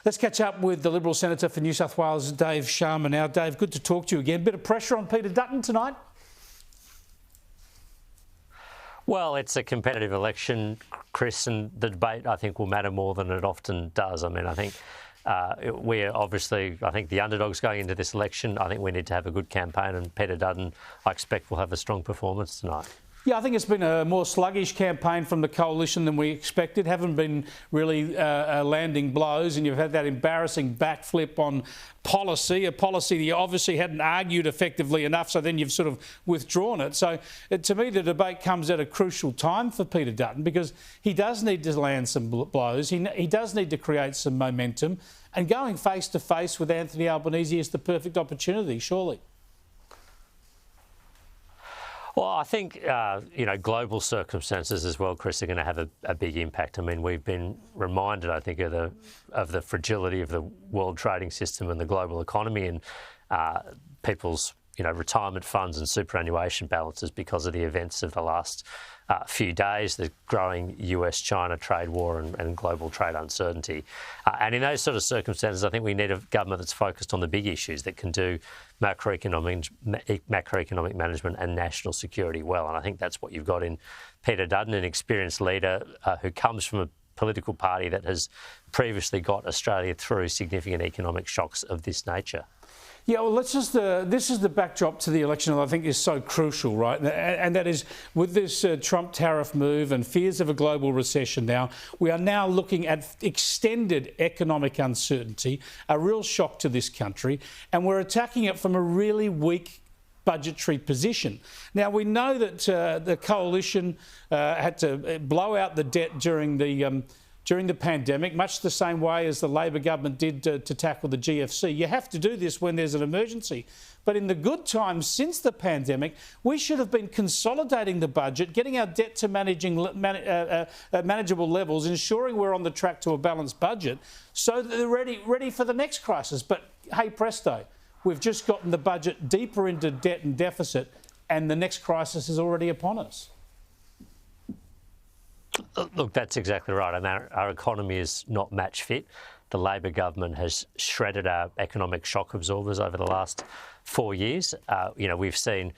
Let's catch up with the Liberal Senator for New South Wales, Dave Sharma now. Dave, good to talk to you again. Bit of pressure on Peter Dutton tonight? Well, it's a competitive election, Chris, and the debate, I think, will matter more than it often does. I mean, I think we're obviously, I think, the underdogs going into this election. I think we need to have a good campaign, and Peter Dutton, I expect, will have a strong performance tonight. Yeah, I think it's been a more sluggish campaign from the coalition than we expected. Haven't been really landing blows, and you've had that embarrassing backflip on policy, a policy that you obviously hadn't argued effectively enough, so then you've sort of withdrawn it. So to me, the debate comes at a crucial time for Peter Dutton because he does need to land some blows. He does need to create some momentum, and going face to face with Anthony Albanese is the perfect opportunity, surely. Well, I think, global circumstances as well, Chris, are going to have a big impact. I mean, we've been reminded, I think, of the fragility of the world trading system and the global economy and people's, retirement funds and superannuation balances because of the events of the last few days, the growing US-China trade war and global trade uncertainty. And in those sort of circumstances, I think we need a government that's focused on the big issues that can do macroeconomic management and national security well. And I think that's what you've got in Peter Dutton, an experienced leader who comes from a political party that has previously got Australia through significant economic shocks of this nature. Yeah, well, this is the backdrop to the election that I think is so crucial, right? And that is with this Trump tariff move and fears of a global recession now, we are now looking at extended economic uncertainty, a real shock to this country, and we're attacking it from a really weak budgetary position. Now, we know that the coalition had to blow out the debt during the pandemic, much the same way as the Labor government did to tackle the GFC. You have to do this when there's an emergency. But in the good times since the pandemic, we should have been consolidating the budget, getting our debt to manageable levels, ensuring we're on the track to a balanced budget so that they're ready for the next crisis. But hey, presto, we've just gotten the budget deeper into debt and deficit, and the next crisis is already upon us. Look, that's exactly right. And our economy is not match fit. The Labor government has shredded our economic shock absorbers over the last 4 years. We've seen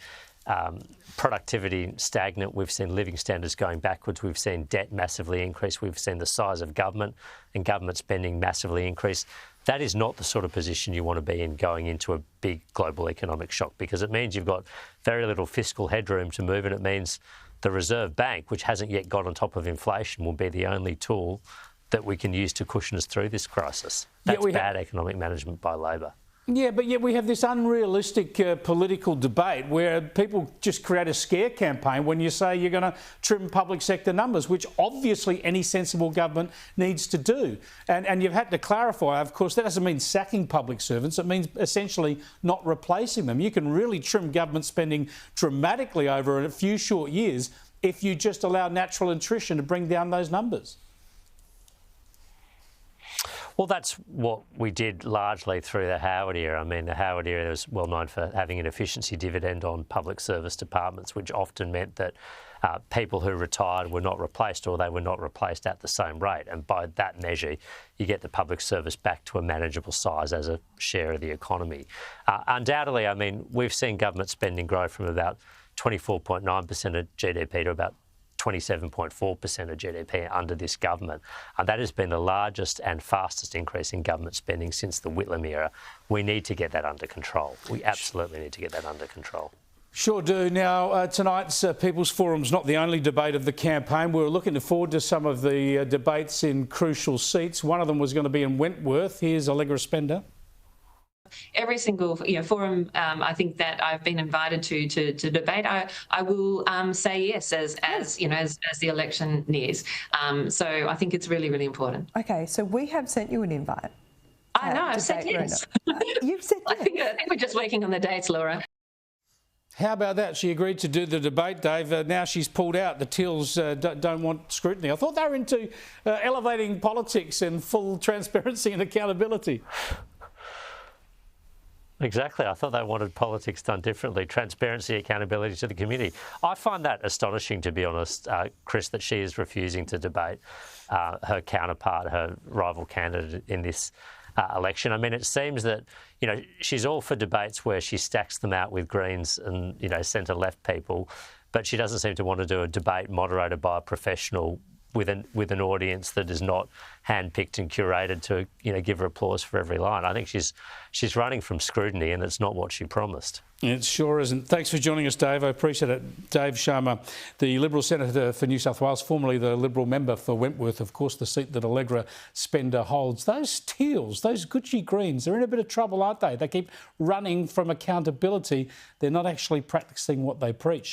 productivity stagnant. We've seen living standards going backwards. We've seen debt massively increase. We've seen the size of government and government spending massively increase. That is not the sort of position you want to be in going into a big global economic shock, because it means you've got very little fiscal headroom to move, and it means the Reserve Bank, which hasn't yet got on top of inflation, will be the only tool that we can use to cushion us through this crisis. That's bad economic management by Labor. Yeah, but yet we have this unrealistic political debate where people just create a scare campaign when you say you're going to trim public sector numbers, which obviously any sensible government needs to do. And you've had to clarify, of course, that doesn't mean sacking public servants. It means essentially not replacing them. You can really trim government spending dramatically over a few short years if you just allow natural attrition to bring down those numbers. Well, that's what we did largely through the Howard era. I mean, the Howard era was well known for having an efficiency dividend on public service departments, which often meant that people who retired were not replaced, or they were not replaced at the same rate. And by that measure, you get the public service back to a manageable size as a share of the economy. Undoubtedly, I mean, we've seen government spending grow from about 24.9% of GDP to about 27.4% of GDP under this government. And that has been the largest and fastest increase in government spending since the Whitlam era. We need to get that under control. We absolutely need to get that under control. Sure do. Now, tonight's People's Forum's not the only debate of the campaign. We're looking forward to some of the debates in crucial seats. One of them was going to be in Wentworth. Here's Allegra Spender. Every single forum, I think that I've been invited to debate, I will say yes as the election nears. So I think it's really, really important. Okay, so we have sent you an invite. I know, I've said yes. You've said yes. I think we're just working on the dates, Laura. How about that? She agreed to do the debate, Dave. Now she's pulled out. The Teals don't want scrutiny. I thought they were into elevating politics and full transparency and accountability. Exactly. I thought they wanted politics done differently, transparency, accountability to the community. I find that astonishing, to be honest, Chris, that she is refusing to debate her counterpart, her rival candidate in this election. I mean, it seems that, you know, she's all for debates where she stacks them out with Greens and, you know, centre-left people, but she doesn't seem to want to do a debate moderated by a professional with an audience that is not handpicked and curated to, you know, give her applause for every line. I think she's running from scrutiny, and it's not what she promised. It sure isn't. Thanks for joining us, Dave. I appreciate it. Dave Sharma, the Liberal Senator for New South Wales, formerly the Liberal member for Wentworth, of course, the seat that Allegra Spender holds. Those Teals, those Gucci Greens, they're in a bit of trouble, aren't they? They keep running from accountability. They're not actually practising what they preach.